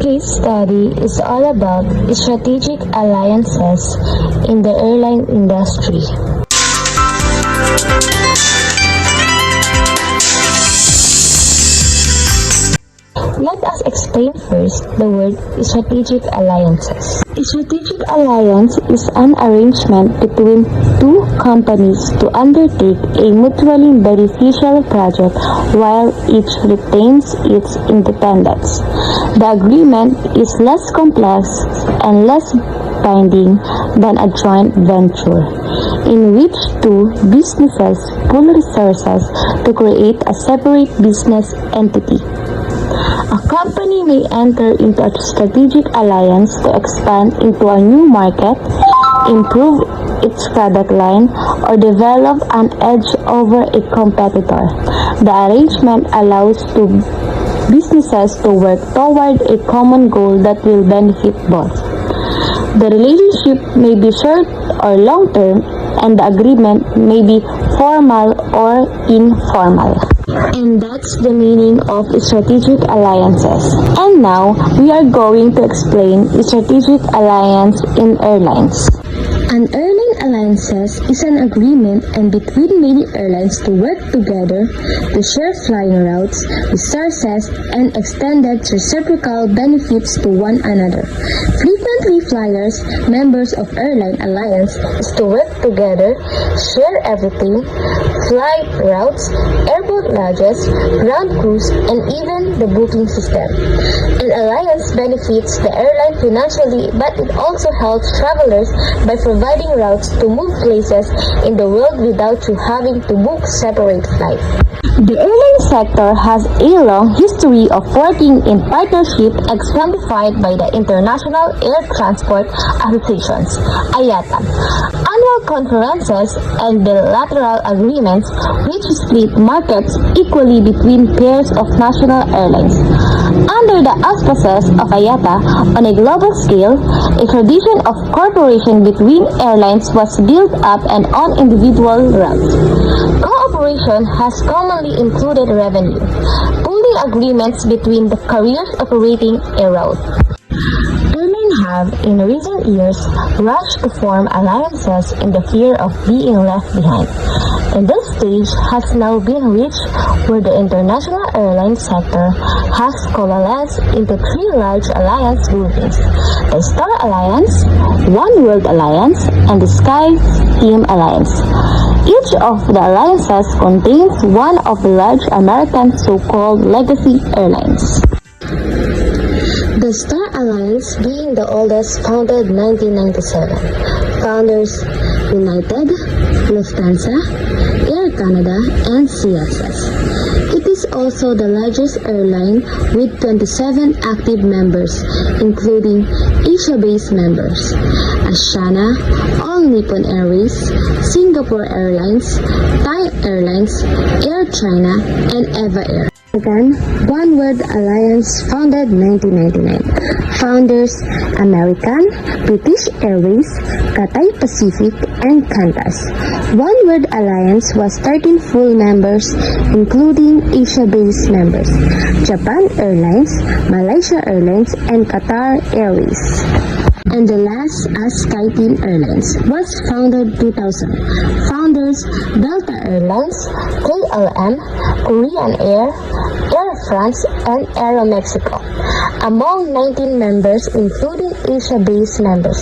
case study is all about strategic alliances in the airline industry. Let us explain first the word strategic alliances. A strategic alliance is an arrangement between two companies to undertake a mutually beneficial project while each retains its independence. The agreement is less complex and less binding than a joint venture, in which two businesses pool resources to create a separate business entity. A company may enter into a strategic alliance to expand into a new market, improve its product line, or develop an edge over a competitor. The arrangement allows two businesses to work toward a common goal that will benefit both. The relationship may be short or long-term, and the agreement may be formal or informal. And that's the meaning of strategic alliances. And now, we are going to explain strategic alliance in airlines. An airline alliances is an agreement and between many airlines to work together to share flying routes, resources, and extended reciprocal benefits to one another. Frequently, flyers, members of airline alliance, is to work together, share everything, flight routes, airport lodges, ground crews, and even the booking system. An alliance benefits the airline financially, but it also helps travelers by providing routes to move places in the world without you having to book separate flights. The airline sector has a long history of working in partnership exemplified by the International Air Transport Associations, IATA, annual conferences, and bilateral agreements which split markets equally between pairs of national airlines. Under the auspices of IATA, on a global scale, a tradition of cooperation between airlines was built up and on individual routes. Cooperation has commonly included revenue, pooling agreements between the carriers operating a route. Airlines have, in recent years, rushed to form alliances in the fear of being left behind. And this stage has now been reached where the international airline sector has coalesced into three large alliance groupings: the Star Alliance, One World Alliance, and the Sky Team Alliance. Each of the alliances contains one of the large American so-called legacy airlines. The Star Alliance being the oldest, founded 1997. Founders United, Lufthansa, Air Canada, and CSS. It is also the largest airline with 27 active members, including Asia-based members: Asiana, All Nippon Airways, Singapore Airlines, Thai Airlines, Air China, and Eva Air. Again, One World Alliance, founded 1999. Founders American, British Airways, Cathay Pacific, and Qantas. One World Alliance was 13 full members, including Asia-based members: Japan Airlines, Malaysia Airlines, and Qatar Airways. And the last, as SkyTeam Airlines, was founded 2000. Founders Delta Airlines, KLM, Korean Air, Air France, and Aeromexico. Among 19 members, including Asia-based members: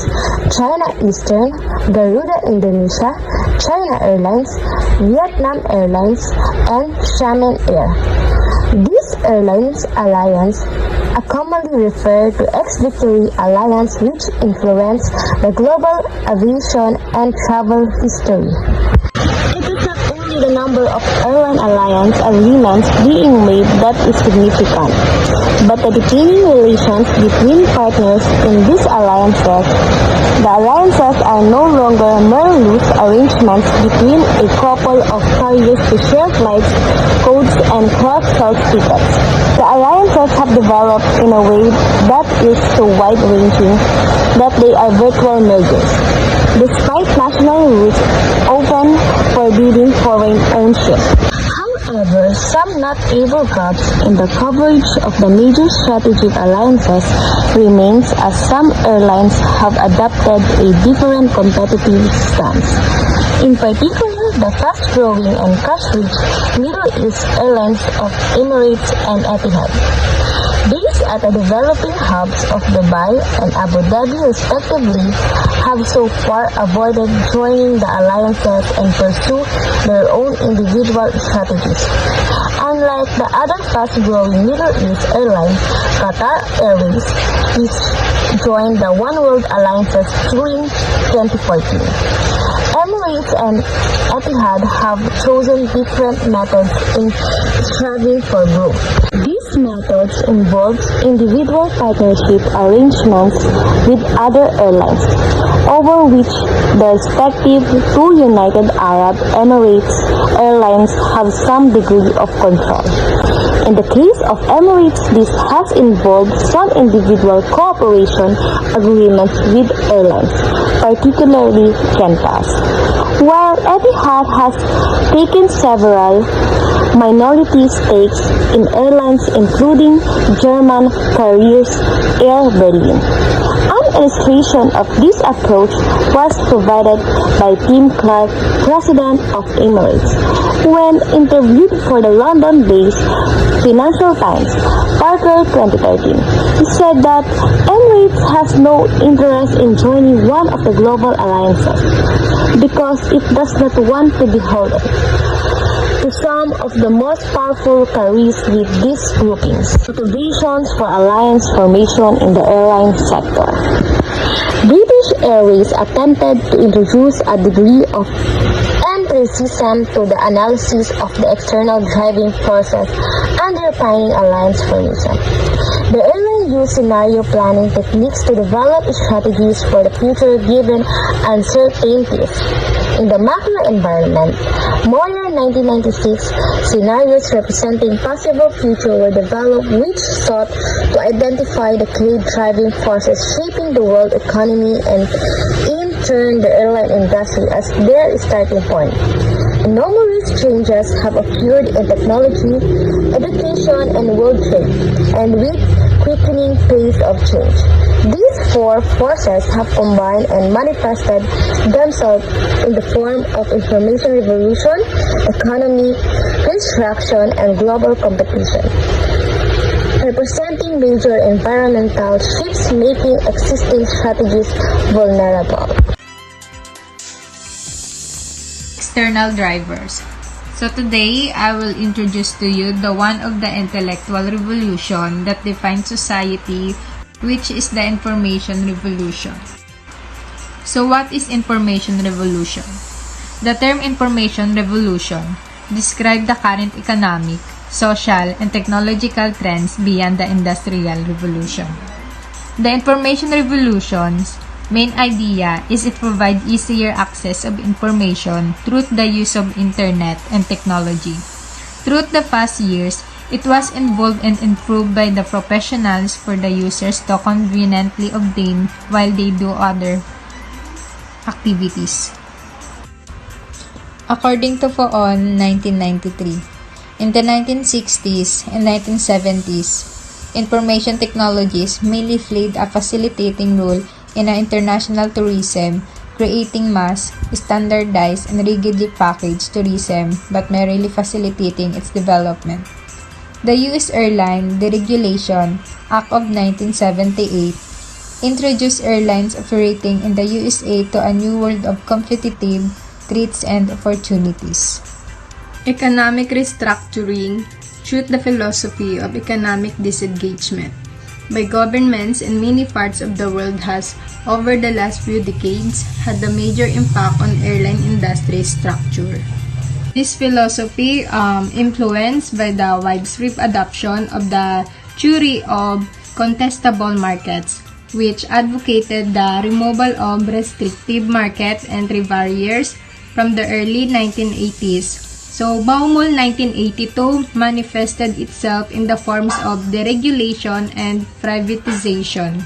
China Eastern, Garuda Indonesia, China Airlines, Vietnam Airlines, and Xiamen Air. These airlines alliance are commonly referred to ex-Victory Alliance, which influenced the global aviation and travel history. It is not only the number of airline alliance agreements being made that is significant, but the deepening relations between partners in these alliances. The alliances are no longer mere loose arrangements between a couple of carriers to share flights, codes, and cross-sell tickets. The alliances have developed in a way that is so wide-ranging that they are virtual mergers, despite national rules often forbidding foreign ownership. However, some notable gaps in the coverage of the major strategic alliances remains as some airlines have adopted a different competitive stance. In particular, the fast-growing and cash-rich Middle East airlines of Emirates and Etihad, based at the developing hubs of Dubai and Abu Dhabi respectively, have so far avoided joining the alliances and pursue their own individual strategies. Unlike the other fast-growing Middle East airlines, Qatar Airways, which joined the One World alliances during 2014. Emirates and Etihad have chosen different methods in striving for growth. These methods involve individual partnership arrangements with other airlines, over which the respective two United Arab Emirates airlines have some degree of control. In the case of Emirates, this has involved some individual cooperation agreements with airlines, particularly Qantas, while Etihad has taken several minority stakes in airlines including German carriers Air Berlin. An illustration of this approach was provided by Tim Clark, president of Emirates, when interviewed for the London-based Financial Times, April 2013. He said that Emirates has no interest in joining one of the global alliances because it does not want to be beholden to some of the most powerful carriers with these groupings. Motivations for alliance formation in the airline sector. British Airways attempted to introduce a degree of empiricism to the analysis of the external driving forces underlying alliance formation. The airline used scenario planning techniques to develop strategies for the future given uncertainties. In the macro environment, more than 1996 scenarios representing possible future were developed which sought to identify the key driving forces shaping the world economy and in turn the airline industry as their starting point. Numerous changes have occurred in technology, education, and world trade, and with quickening pace of change. These four forces have combined and manifested themselves in the form of information revolution, economy, construction, and global competition, representing major environmental shifts making existing strategies vulnerable. External drivers. So today, I will introduce to you the one of the intellectual revolution that defines society, which is the information revolution. So what is information revolution? The term information revolution describes the current economic, social, and technological trends beyond the industrial revolution. The information revolution's main idea is it provides easier access of information through the use of internet and technology. Throughout the past years, it was involved and improved by the professionals for the users to conveniently obtain while they do other activities. According to Foon, 1993, in the 1960s and 1970s, information technologies mainly played a facilitating role in international tourism, creating mass, standardized, and rigidly packaged tourism but merely facilitating its development. The U.S. Airline Deregulation Act of 1978 introduced airlines operating in the USA to a new world of competitive threats and opportunities. Economic restructuring through the philosophy of economic disengagement by governments in many parts of the world has, over the last few decades, had a major impact on airline industry structure. This philosophy influenced by the widespread adoption of the theory of contestable markets, which advocated the removal of restrictive market entry barriers from the early 1980s. So, Baumol 1982 manifested itself in the forms of deregulation and privatization.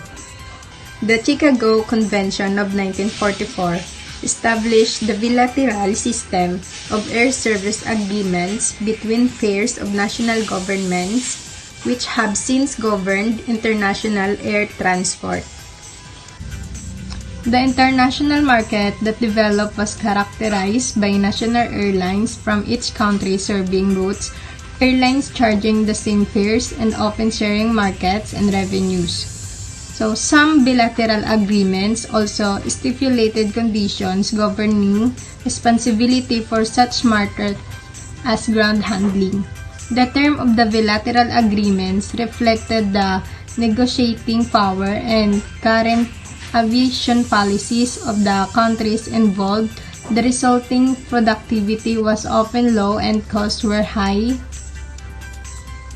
The Chicago Convention of 1944 established the bilateral system of air service agreements between pairs of national governments, which have since governed international air transport. The international market that developed was characterized by national airlines from each country serving routes, airlines charging the same fares and often sharing markets and revenues. So, some bilateral agreements also stipulated conditions governing responsibility for such market as ground handling. The term of the bilateral agreements reflected the negotiating power and current aviation policies of the countries involved. The resulting productivity was often low and costs were high.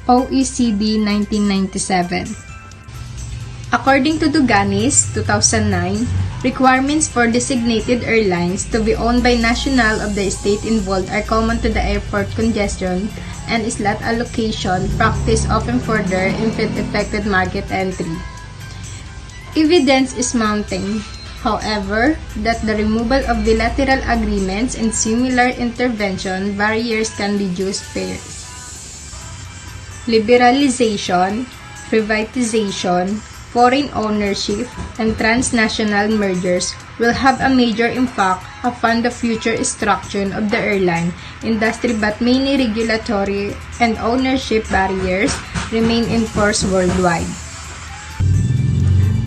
OECD 1997. According to Duganis, 2009, requirements for designated airlines to be owned by national of the state involved are common to the airport congestion and slot allocation practice often further affected market entry. Evidence is mounting, however, that the removal of bilateral agreements and similar intervention barriers can reduce fares. Liberalization, privatization, foreign ownership, and transnational mergers will have a major impact upon the future structure of the airline industry, but many regulatory and ownership barriers remain in force worldwide.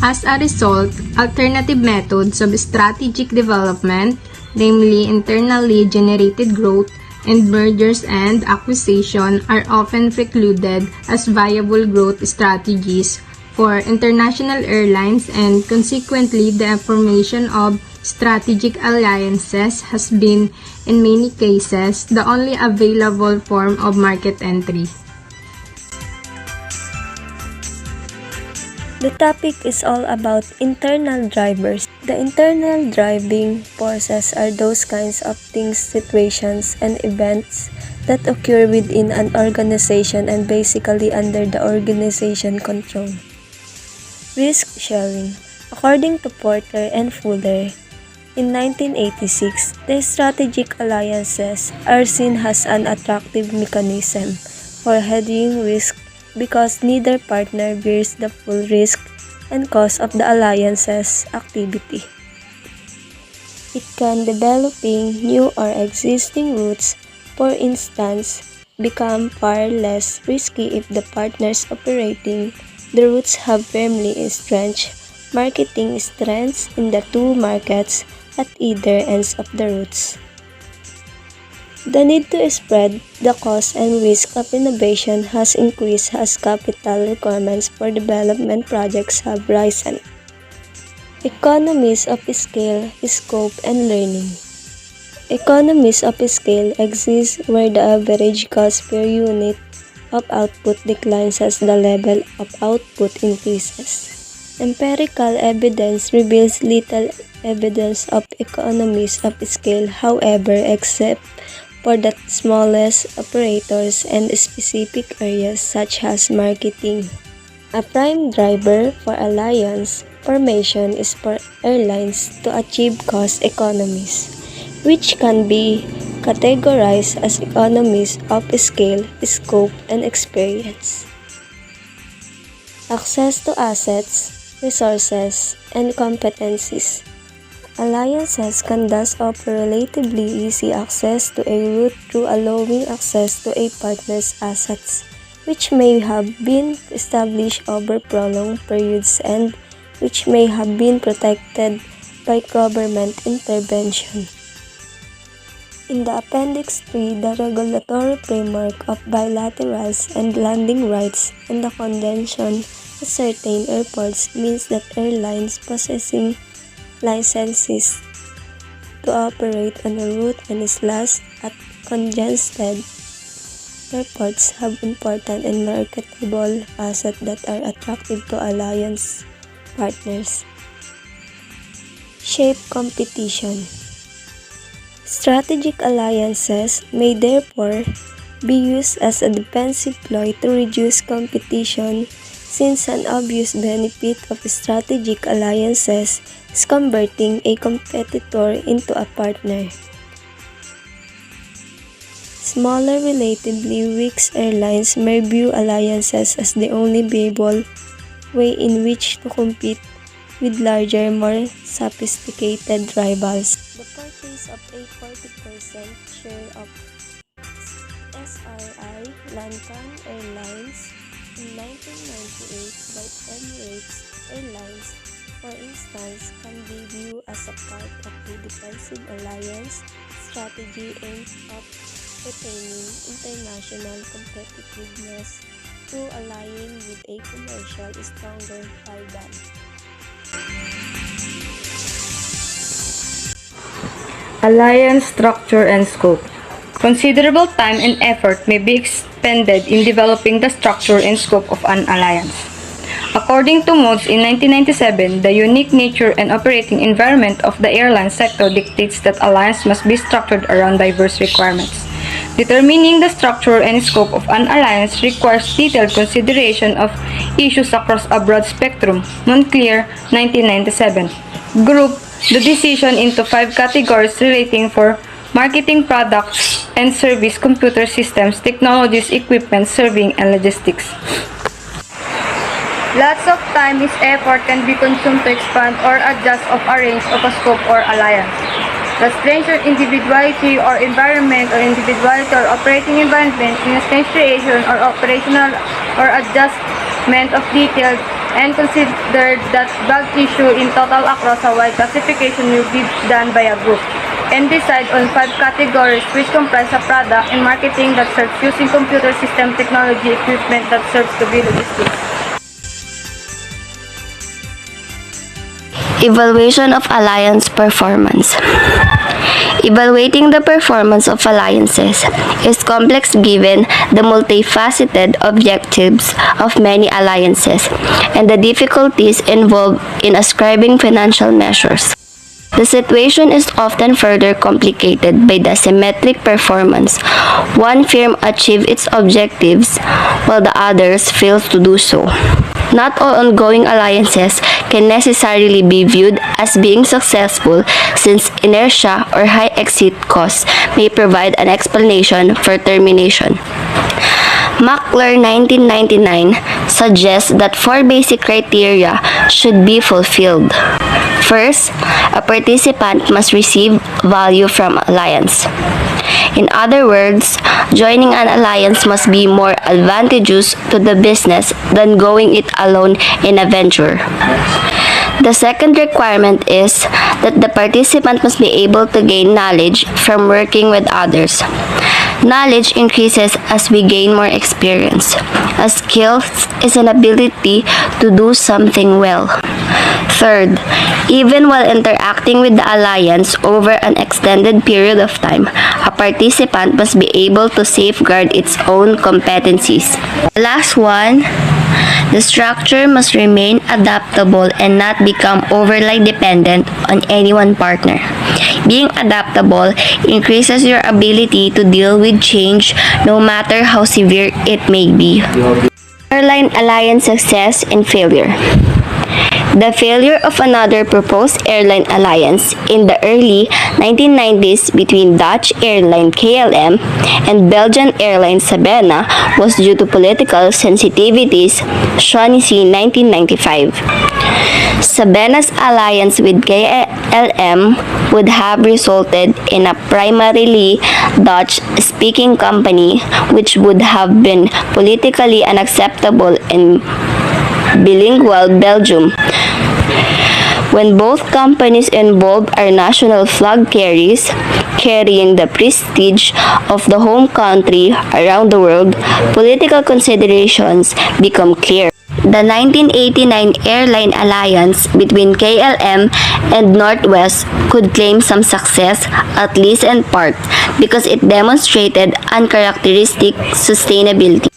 As a result, alternative methods of strategic development, namely internally generated growth and mergers and acquisition, are often precluded as viable growth strategies for international airlines, and consequently the formation of strategic alliances has been, in many cases, the only available form of market entry. The topic is all about internal drivers. The internal driving forces are those kinds of things, situations, and events that occur within an organization and basically under the organization control. Risk sharing. According to Porter and Fuller, in 1986, the strategic alliances are seen as an attractive mechanism for hedging risk because neither partner bears the full risk and cost of the alliance's activity. It can developing new or existing routes, for instance, become far less risky if the partners operating the routes have firmly entrenched marketing strengths in the two markets at either ends of the routes. The need to spread the cost and risk of innovation has increased as capital requirements for development projects have risen. Economies of scale, scope, and learning. Economies of scale exist where the average cost per unit of output declines as the level of output increases. Empirical evidence reveals little evidence of economies of scale, however, except for the smallest operators and specific areas such as marketing. A prime driver for alliance formation is for airlines to achieve cost economies, which can be categorized as economies of scale, scope, and experience. Access to assets, resources, and competencies. Alliances can thus offer relatively easy access to a route through allowing access to a partner's assets, which may have been established over prolonged periods and which may have been protected by government intervention. In the Appendix 3, the regulatory framework of bilaterals and landing rights and the convention at certain airports means that airlines possessing licenses to operate on a route and slots at congested airports have important and marketable assets that are attractive to alliance partners. Shape competition. Strategic alliances may therefore be used as a defensive ploy to reduce competition since an obvious benefit of strategic alliances is converting a competitor into a partner. Smaller, relatively weak airlines may view alliances as the only viable way in which to compete with larger, more sophisticated rivals. The purchase of a 40% share of SRI Lankan Airlines in 1998 by Emirates Airlines, for instance, can be viewed as a part of the defensive alliance strategy aimed at retaining international competitiveness through allying with a commercially stronger rival. Alliance structure and scope. Considerable time and effort may be expended in developing the structure and scope of an alliance. According to Modes in 1997, the unique nature and operating environment of the airline sector dictates that alliance must be structured around diverse requirements. Determining the structure and scope of an alliance requires detailed consideration of issues across a broad spectrum. Moncler, 1997. Group the decision into 5 categories relating for marketing, products and service, computer systems, technologies, equipment, serving, and logistics. Lots of time is effort can be consumed to expand or adjust of a range of a scope or alliance. The strange or individuality or environment or individuality or operating environment in a strange creation or operational or adjustment of details and consider that bulk issue in total across a wide classification will be done by a group and decide on 5 categories which comprise a product and marketing that serves using computer system technology equipment that serves to be logistics. Evaluation of alliance performance. Evaluating the performance of alliances is complex given the multifaceted objectives of many alliances and the difficulties involved in ascribing financial measures. The situation is often further complicated by the asymmetric performance. One firm achieves its objectives while the others fail to do so. Not all ongoing alliances can necessarily be viewed as being successful since inertia or high exit costs may provide an explanation for termination. Mackler 1999 suggests that 4 basic criteria should be fulfilled. First, a participant must receive value from alliance. In other words, joining an alliance must be more advantageous to the business than going it alone in a venture. The second requirement is that the participant must be able to gain knowledge from working with others. Knowledge increases as we gain more experience. A skill is an ability to do something well. Third, even while interacting with the alliance over an extended period of time, a participant must be able to safeguard its own competencies. The last one, the structure must remain adaptable and not become overly dependent on any one partner. Being adaptable increases your ability to deal with change no matter how severe it may be. Airline alliance success and failure. The failure of another proposed airline alliance in the early 1990s between Dutch airline KLM and Belgian airline Sabena was due to political sensitivities, Shaughnessy 1995. Sabena's alliance with KLM would have resulted in a primarily Dutch-speaking company which would have been politically unacceptable in bilingual Belgium. When both companies involved are national flag carriers, carrying the prestige of the home country around the world, political considerations become clear. The 1989 airline alliance between KLM and Northwest could claim some success, at least in part, because it demonstrated uncharacteristic sustainability.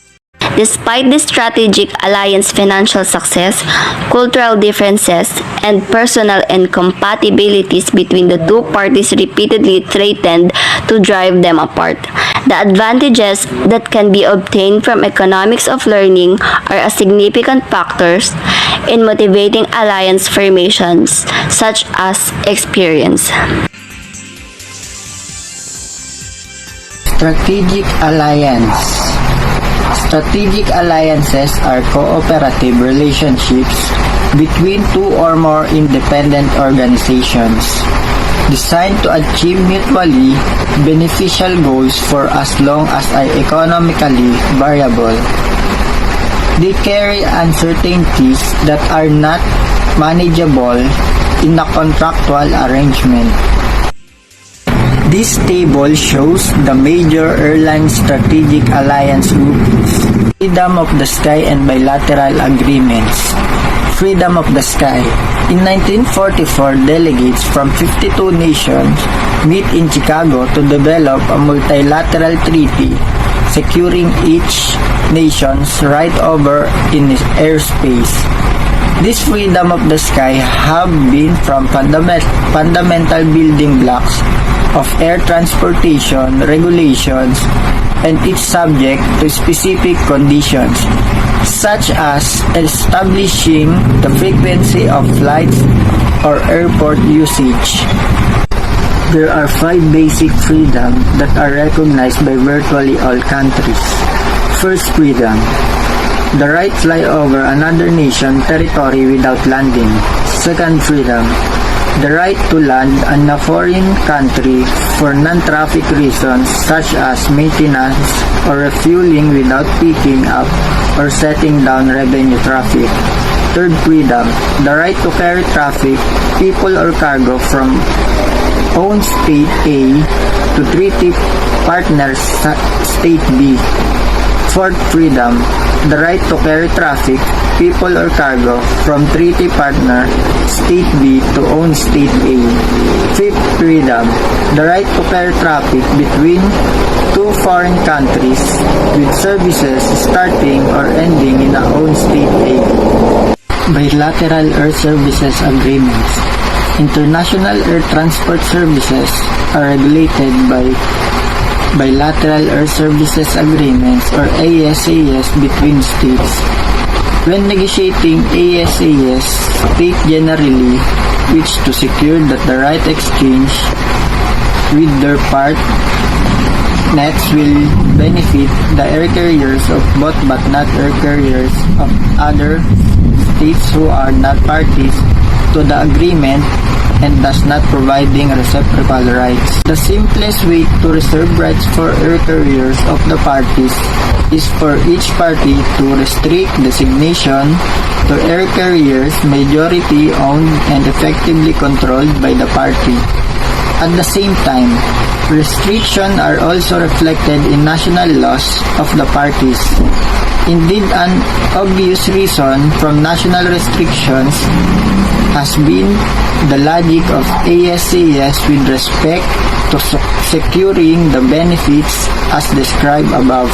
Despite the strategic alliance financial success, cultural differences, and personal incompatibilities between the two parties repeatedly threatened to drive them apart. The advantages that can be obtained from economics of learning are a significant factors in motivating alliance formations, such as experience. Strategic alliance. Strategic alliances are cooperative relationships between two or more independent organizations designed to achieve mutually beneficial goals for as long as are economically variable. They carry uncertainties that are not manageable in a contractual arrangement. This table shows the major airline strategic alliance groups: Freedom of the Sky and bilateral agreements. Freedom of the Sky. In 1944, delegates from 52 nations meet in Chicago to develop a multilateral treaty securing each nation's right over in its airspace. This freedom of the sky have been from fundamental building blocks of air transportation regulations, and it's subject to specific conditions, such as establishing the frequency of flights or airport usage. There are 5 basic freedoms that are recognized by virtually all countries. First freedom: the right to fly over another nation territory without landing. Second freedom: the right to land in a foreign country for non-traffic reasons such as maintenance or refueling without picking up or setting down revenue traffic. Third freedom: the right to carry traffic, people or cargo from own state A to treaty partner state B. Fourth freedom: the right to carry traffic, people or cargo from treaty partner state B to own state A. Fifth freedom: the right to carry traffic between two foreign countries with services starting or ending in a own state A. Bilateral air services agreements. International air transport services are regulated by bilateral air services agreements or ASAs between states. When negotiating ASAs, states generally wish to secure that the right exchange with their partners will benefit the air carriers of both but not air carriers of other states who are not parties to the agreement and thus not providing reciprocal rights. The simplest way to reserve rights for air carriers of the parties is for each party to restrict designation to air carriers majority owned and effectively controlled by the party. At the same time, restrictions are also reflected in national laws of the parties. Indeed, an obvious reason from national restrictions has been the logic of ASAs with respect to securing the benefits as described above.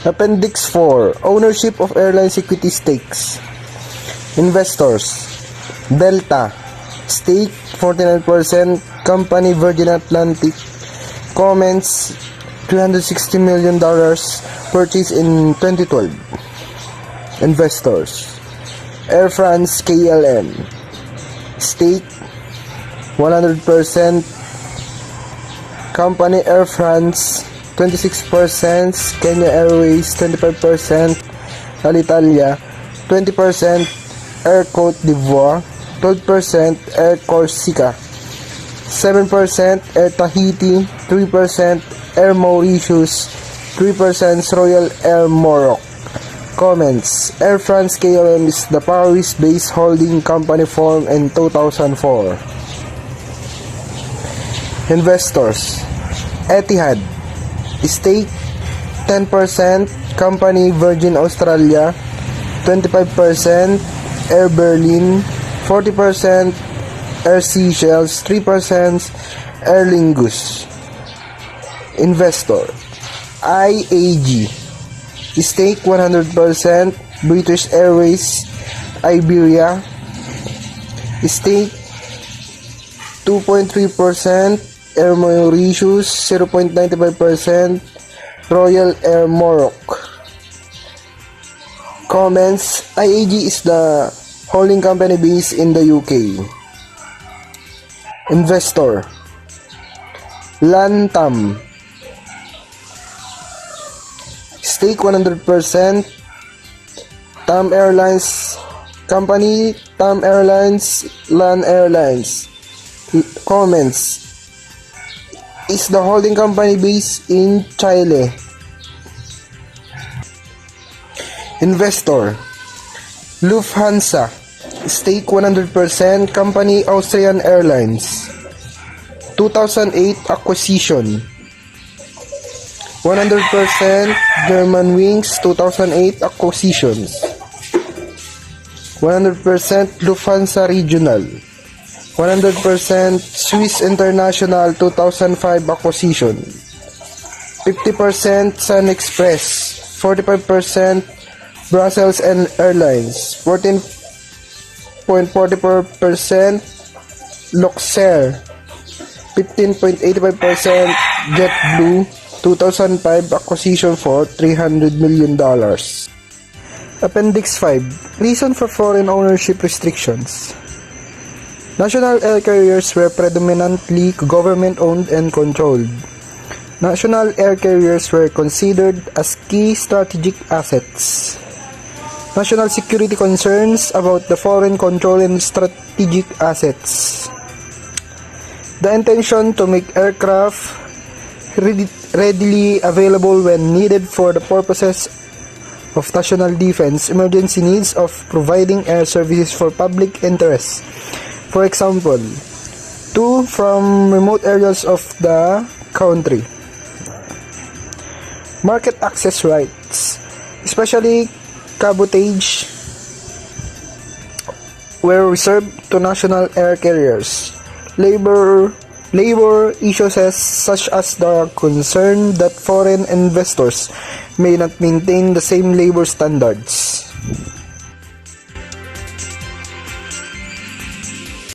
Appendix 4. Ownership of airline equity stakes. Investors: Delta stake 49%, company Virgin Atlantic comments $360 million purchase in 2012. Investors: Air France KLM stake 100%, company Air France 26%, Kenya Airways 25%, Alitalia 20%, Air Cote d'Ivoire 12%, Air Corsica 7%, Air Tahiti 3%, Air Mauritius 3%, Royal Air Maroc. Comments: Air France KLM is the Paris-based holding company formed in 2004. Investors: Etihad stake 10%, company Virgin Australia 25%, Air Berlin 40%, Air Seychelles 3%, Aer Lingus Investor IAG, stake 100%, British Airways Iberia, stake 2.3%, Air Mauritius 0.95%, Royal Air Maroc. Comments: IAG is the holding company based in the UK. Investor Lantam, stake 100%, TAM Airlines Company, TAM Airlines, LAN Airlines. Comments: is the holding company based in Chile. Investor Lufthansa, stake 100%, company Austrian Airlines, 2008 acquisition, 100% German Wings 2008 acquisitions, 100% Lufthansa Regional, 100% Swiss International 2005 acquisition, 50% Sun Express, 45% Brussels and Airlines, 14.44% Luxair, 15.85% JetBlue 2005 acquisition for $300 million. Appendix 5. Reason for foreign ownership restrictions. National air carriers were predominantly government-owned and controlled. National air carriers were considered as key strategic assets. National security concerns about the foreign control and strategic assets. The intention to make aircraft readily available when needed for the purposes of national defense, emergency needs of providing air services for public interest. For example, to from remote areas of the country. Market access rights, especially cabotage, were reserved to national air carriers. Labor issues such as the concern that foreign investors may not maintain the same labor standards.